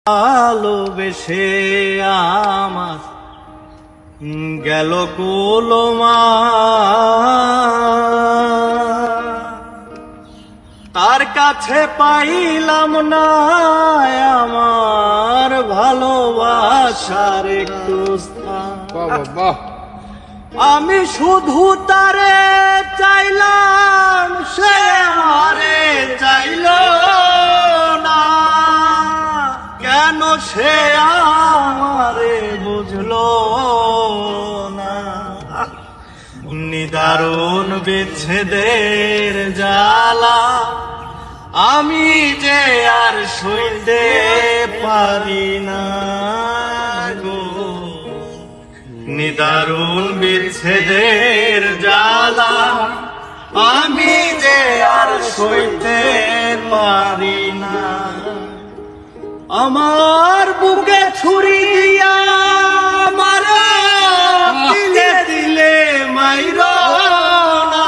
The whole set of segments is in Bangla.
ভালোবেসে আমার গেল কুলমা, তার কাছে পাইলাম না আমার ভালোবাসার একটু স্থান। আমি শুধু তারে চাইলাম, সে আমারে চাইল না। কেন সে আমারে বুঝলো না? নিদারুণ বিচ্ছেদের জ্বালা আমি যে আর সইতে পারি না গো। নিদারুণ বিচ্ছেদের জ্বালা আমি যে আর সইতে পারি না। আমার বুকে ছুরি দিয়া মারা তিলে তিলে মাইরো না,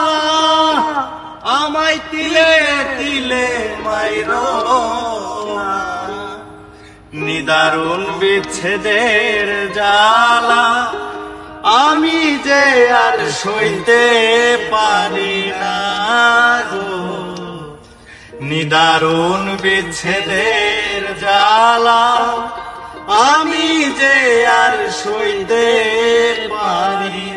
আমায় তিলে তিলে মাইরো না। নিদারুণ বিচ্ছেদের জ্বালা আমি যে আর সইতে পারি না গো। নিদারুণ বিচ্ছেদের জ্বালা আমি যে আর সইতে পারি